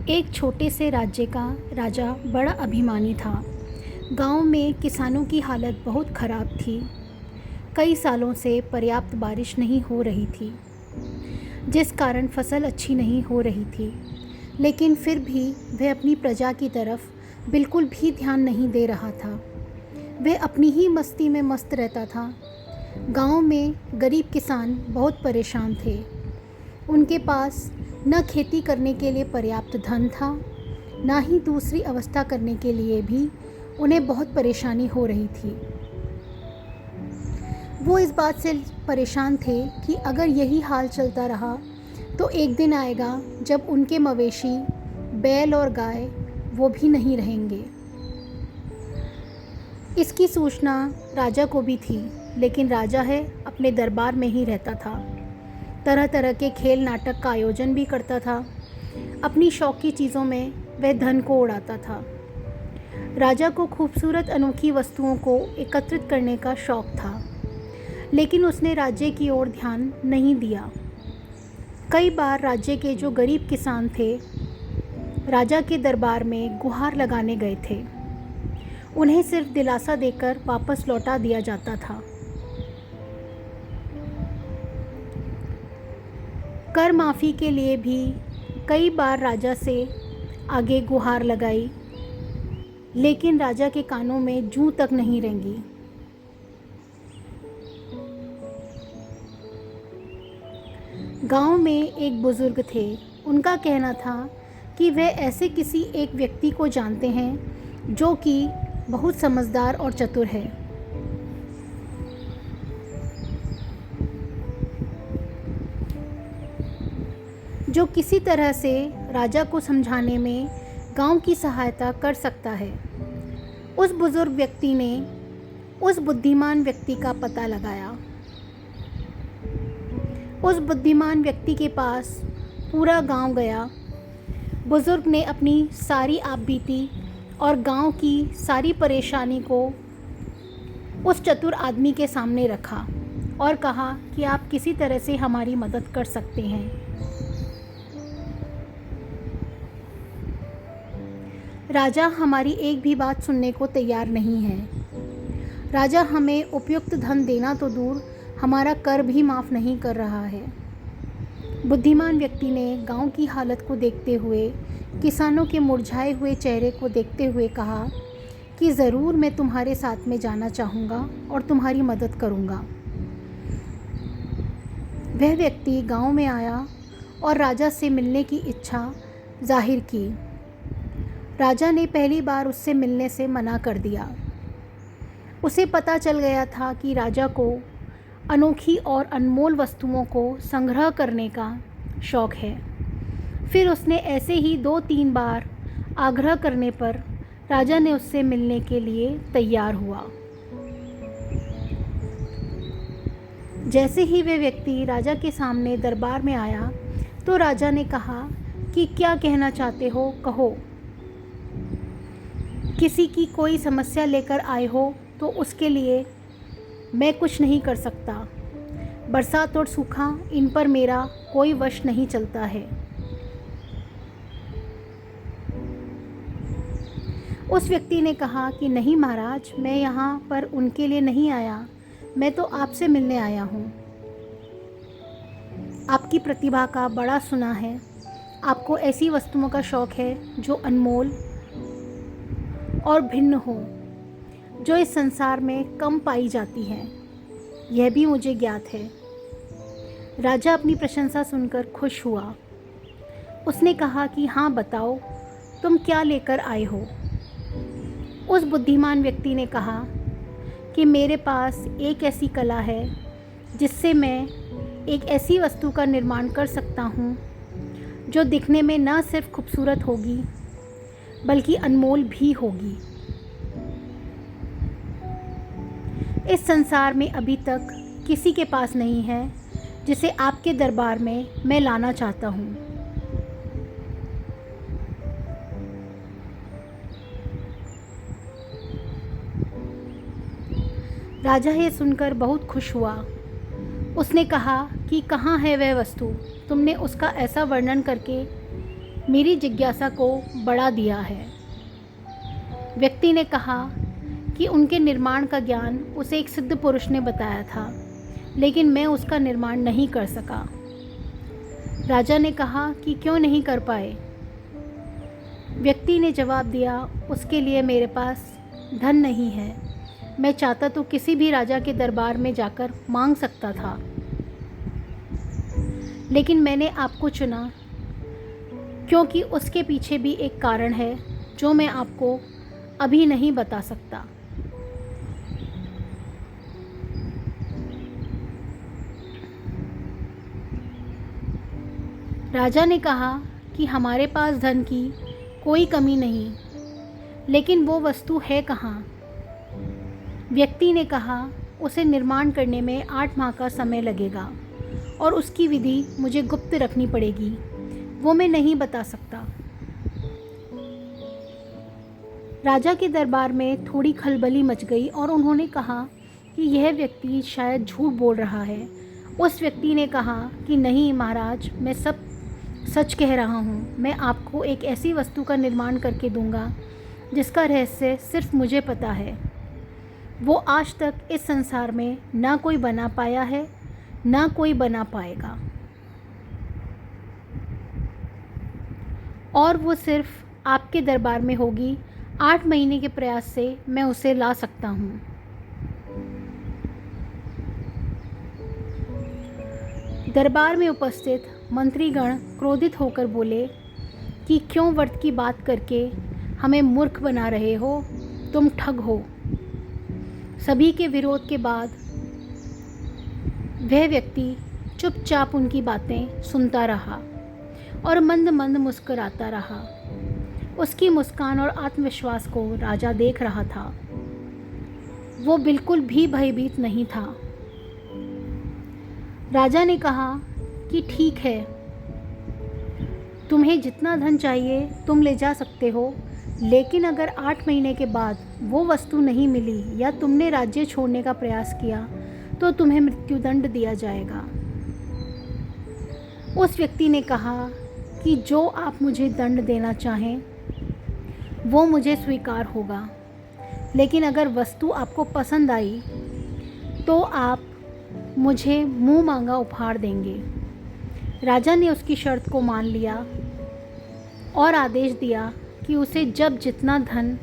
एक छोटे से राज्य का राजा बड़ा अभिमानी था। गांव में किसानों की हालत बहुत ख़राब थी। कई सालों से पर्याप्त बारिश नहीं हो रही थी, जिस कारण फसल अच्छी नहीं हो रही थी। लेकिन फिर भी वह अपनी प्रजा की तरफ बिल्कुल भी ध्यान नहीं दे रहा था। वह अपनी ही मस्ती में मस्त रहता था। गांव में गरीब किसान बहुत परेशान थे। उनके पास न खेती करने के लिए पर्याप्त धन था, ना ही दूसरी अवस्था करने के लिए भी उन्हें बहुत परेशानी हो रही थी। वो इस बात से परेशान थे कि अगर यही हाल चलता रहा तो एक दिन आएगा जब उनके मवेशी, बैल और गाय वो भी नहीं रहेंगे। इसकी सूचना राजा को भी थी, लेकिन राजा अपने दरबार में ही रहता था। तरह तरह के खेल नाटक का आयोजन भी करता था। अपनी शौक की चीज़ों में वह धन को उड़ाता था। राजा को खूबसूरत अनोखी वस्तुओं को एकत्रित करने का शौक था, लेकिन उसने राज्य की ओर ध्यान नहीं दिया। कई बार राज्य के जो गरीब किसान थे, राजा के दरबार में गुहार लगाने गए थे। उन्हें सिर्फ दिलासा देकर वापस लौटा दिया जाता था। कर माफ़ी के लिए भी कई बार राजा से आगे गुहार लगाई, लेकिन राजा के कानों में जूं तक नहीं रेंगी। गांव में एक बुज़ुर्ग थे। उनका कहना था कि वे ऐसे किसी एक व्यक्ति को जानते हैं जो कि बहुत समझदार और चतुर है। जो किसी तरह से राजा को समझाने में गांव की सहायता कर सकता है। उस बुजुर्ग व्यक्ति ने उस बुद्धिमान व्यक्ति का पता लगाया। उस बुद्धिमान व्यक्ति के पास पूरा गांव गया। बुजुर्ग ने अपनी सारी आपबीती और गांव की सारी परेशानी को उस चतुर आदमी के सामने रखा और कहा कि आप किसी तरह से हमारी मदद कर सकते हैं। राजा हमारी एक भी बात सुनने को तैयार नहीं है। राजा हमें उपयुक्त धन देना तो दूर, हमारा कर भी माफ़ नहीं कर रहा है। बुद्धिमान व्यक्ति ने गांव की हालत को देखते हुए, किसानों के मुरझाए हुए चेहरे को देखते हुए कहा कि ज़रूर मैं तुम्हारे साथ में जाना चाहूँगा और तुम्हारी मदद करूँगा। वह व्यक्ति गांव में आया और राजा से मिलने की इच्छा जाहिर की। राजा ने पहली बार उससे मिलने से मना कर दिया। उसे पता चल गया था कि राजा को अनोखी और अनमोल वस्तुओं को संग्रह करने का शौक़ है। फिर उसने ऐसे ही 2-3 बार आग्रह करने पर राजा ने उससे मिलने के लिए तैयार हुआ। जैसे ही वे व्यक्ति राजा के सामने दरबार में आया तो राजा ने कहा कि क्या कहना चाहते हो, कहो। किसी की कोई समस्या लेकर आए हो तो उसके लिए मैं कुछ नहीं कर सकता। बरसात और सूखा, इन पर मेरा कोई वश नहीं चलता है। उस व्यक्ति ने कहा कि नहीं महाराज, मैं यहाँ पर उनके लिए नहीं आया, मैं तो आपसे मिलने आया हूँ। आपकी प्रतिभा का बड़ा सुना है। आपको ऐसी वस्तुओं का शौक़ है जो अनमोल और भिन्न हो, जो इस संसार में कम पाई जाती हैं। यह भी मुझे ज्ञात है। राजा अपनी प्रशंसा सुनकर खुश हुआ। उसने कहा कि हाँ बताओ, तुम क्या लेकर आए हो। उस बुद्धिमान व्यक्ति ने कहा कि मेरे पास एक ऐसी कला है जिससे मैं एक ऐसी वस्तु का निर्माण कर सकता हूँ जो दिखने में न सिर्फ खूबसूरत होगी बल्कि अनमोल भी होगी। इस संसार में अभी तक किसी के पास नहीं है जिसे आपके दरबार में मैं लाना चाहता हूँ। राजा ये सुनकर बहुत खुश हुआ। उसने कहा कि कहाँ है वह वस्तु, तुमने उसका ऐसा वर्णन करके मेरी जिज्ञासा को बढ़ा दिया है। व्यक्ति ने कहा कि उनके निर्माण का ज्ञान उसे एक सिद्ध पुरुष ने बताया था, लेकिन मैं उसका निर्माण नहीं कर सका। राजा ने कहा कि क्यों नहीं कर पाए? व्यक्ति ने जवाब दिया, उसके लिए मेरे पास धन नहीं है। मैं चाहता तो किसी भी राजा के दरबार में जाकर मांग सकता था, लेकिन मैंने आपको चुना क्योंकि उसके पीछे भी एक कारण है जो मैं आपको अभी नहीं बता सकता। राजा ने कहा कि हमारे पास धन की कोई कमी नहीं, लेकिन वो वस्तु है कहाँ? व्यक्ति ने कहा, उसे निर्माण करने में 8 माह का समय लगेगा और उसकी विधि मुझे गुप्त रखनी पड़ेगी, वो मैं नहीं बता सकता। राजा के दरबार में थोड़ी खलबली मच गई और उन्होंने कहा कि यह व्यक्ति शायद झूठ बोल रहा है। उस व्यक्ति ने कहा कि नहीं महाराज, मैं सब सच कह रहा हूँ। मैं आपको एक ऐसी वस्तु का निर्माण करके दूंगा जिसका रहस्य सिर्फ मुझे पता है। वो आज तक इस संसार में ना कोई बना पाया है, ना कोई बना पाएगा, और वो सिर्फ आपके दरबार में होगी। 8 महीने के प्रयास से मैं उसे ला सकता हूँ। दरबार में उपस्थित मंत्रीगण क्रोधित होकर बोले कि क्यों व्रत की बात करके हमें मूर्ख बना रहे हो? तुम ठग हो। सभी के विरोध के बाद वह व्यक्ति चुपचाप उनकी बातें सुनता रहा और मंद मंद मुस्कुराता रहा। उसकी मुस्कान और आत्मविश्वास को राजा देख रहा था। वो बिल्कुल भी भयभीत नहीं था। राजा ने कहा कि ठीक है, तुम्हें जितना धन चाहिए तुम ले जा सकते हो, लेकिन अगर 8 महीने के बाद वो वस्तु नहीं मिली या तुमने राज्य छोड़ने का प्रयास किया तो तुम्हें मृत्युदंड दिया जाएगा। उस व्यक्ति ने कहा कि जो आप मुझे दंड देना चाहें वो मुझे स्वीकार होगा, लेकिन अगर वस्तु आपको पसंद आई तो आप मुझे मुंह मांगा उपहार देंगे। राजा ने उसकी शर्त को मान लिया और आदेश दिया कि उसे जब जितना धन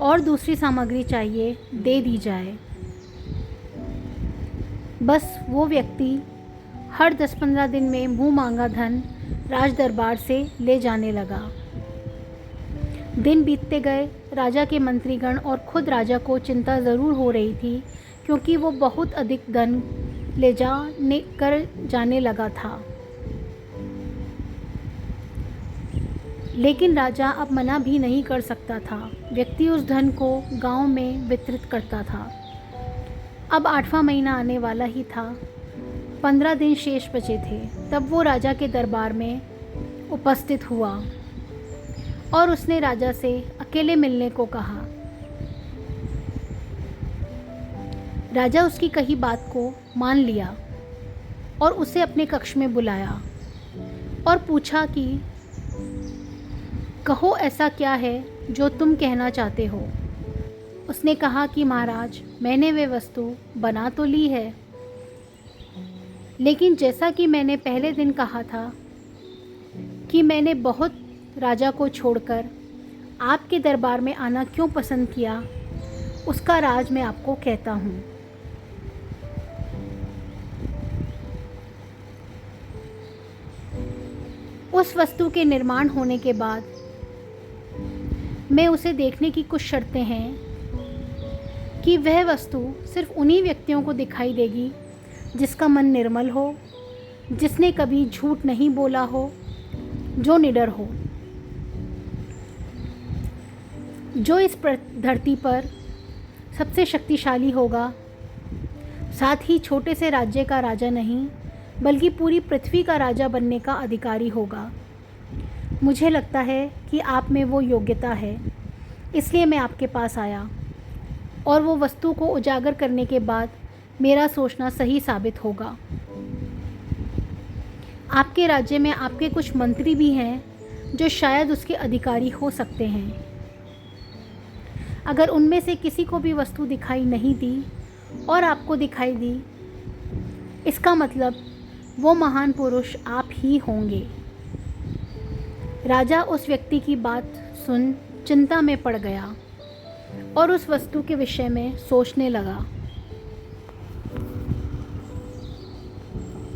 और दूसरी सामग्री चाहिए दे दी जाए। बस वो व्यक्ति हर 10-15 दिन में मुंह मांगा धन राज दरबार से ले जाने लगा। दिन बीतते गए। राजा के मंत्रीगण और खुद राजा को चिंता ज़रूर हो रही थी, क्योंकि वो बहुत अधिक धन ले जाने लगा था। लेकिन राजा अब मना भी नहीं कर सकता था। व्यक्ति उस धन को गांव में वितरित करता था। अब 8वां महीना आने वाला ही था। 15 दिन शेष बचे थे। तब वो राजा के दरबार में उपस्थित हुआ और उसने राजा से अकेले मिलने को कहा। राजा उसकी कही बात को मान लिया और उसे अपने कक्ष में बुलाया और पूछा कि कहो, ऐसा क्या है जो तुम कहना चाहते हो? उसने कहा कि महाराज, मैंने वे वस्तु बना तो ली है, लेकिन जैसा कि मैंने पहले दिन कहा था कि मैंने बहुत राजा को छोड़कर आपके दरबार में आना क्यों पसंद किया, उसका राज मैं आपको कहता हूँ। उस वस्तु के निर्माण होने के बाद मैं उसे देखने की कुछ शर्तें हैं कि वह वस्तु सिर्फ उन्हीं व्यक्तियों को दिखाई देगी जिसका मन निर्मल हो, जिसने कभी झूठ नहीं बोला हो, जो निडर हो, जो इस धरती पर सबसे शक्तिशाली होगा, साथ ही छोटे से राज्य का राजा नहीं बल्कि पूरी पृथ्वी का राजा बनने का अधिकारी होगा। मुझे लगता है कि आप में वो योग्यता है, इसलिए मैं आपके पास आया और वो वस्तु को उजागर करने के बाद मेरा सोचना सही साबित होगा। आपके राज्य में आपके कुछ मंत्री भी हैं जो शायद उसके अधिकारी हो सकते हैं। अगर उनमें से किसी को भी वस्तु दिखाई नहीं दी और आपको दिखाई दी, इसका मतलब वो महान पुरुष आप ही होंगे। राजा उस व्यक्ति की बात सुन चिंता में पड़ गया और उस वस्तु के विषय में सोचने लगा।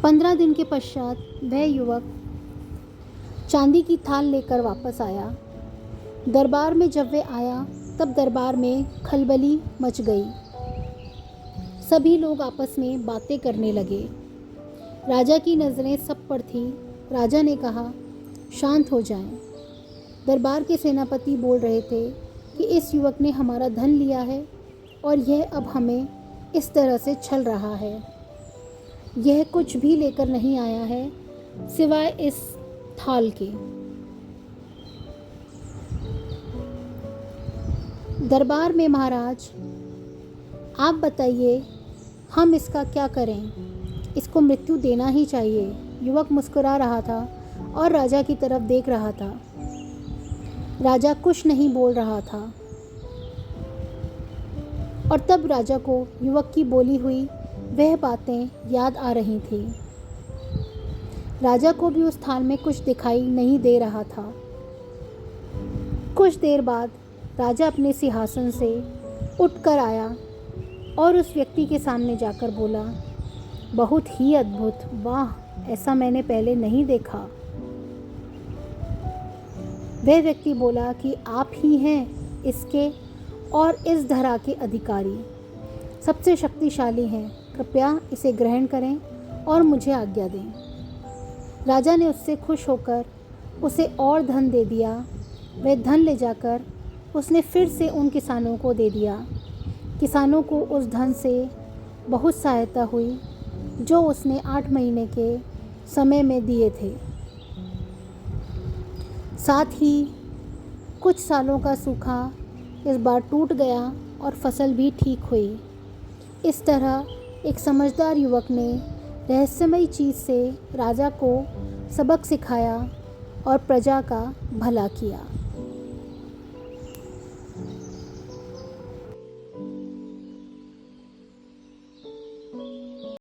15 दिन के पश्चात वह युवक चांदी की थाल लेकर वापस आया। दरबार में जब वह आया तब दरबार में खलबली मच गई। सभी लोग आपस में बातें करने लगे। राजा की नज़रें सब पर थी। राजा ने कहा, शांत हो जाएं। दरबार के सेनापति बोल रहे थे कि इस युवक ने हमारा धन लिया है और यह अब हमें इस तरह से छल रहा है। यह कुछ भी लेकर नहीं आया है सिवाय इस थाल के। दरबार में महाराज, आप बताइए हम इसका क्या करें? इसको मृत्यु देना ही चाहिए। युवक मुस्कुरा रहा था और राजा की तरफ देख रहा था। राजा कुछ नहीं बोल रहा था और तब राजा को युवक की बोली हुई वह बातें याद आ रही थी। राजा को भी उस थाल में कुछ दिखाई नहीं दे रहा था। कुछ देर बाद राजा अपने सिंहासन से उठकर आया और उस व्यक्ति के सामने जाकर बोला, बहुत ही अद्भुत, वाह, ऐसा मैंने पहले नहीं देखा। वह व्यक्ति बोला कि आप ही हैं इसके और इस धरा के अधिकारी, सबसे शक्तिशाली हैं। कृपया इसे ग्रहण करें और मुझे आज्ञा दें। राजा ने उससे खुश होकर उसे और धन दे दिया। वह धन ले जाकर उसने फिर से उन किसानों को दे दिया। किसानों को उस धन से बहुत सहायता हुई जो उसने 8 महीने के समय में दिए थे। साथ ही कुछ सालों का सूखा इस बार टूट गया और फसल भी ठीक हुई। इस तरह एक समझदार युवक ने रहस्यमयी चीज़ से राजा को सबक सिखाया और प्रजा का भला किया।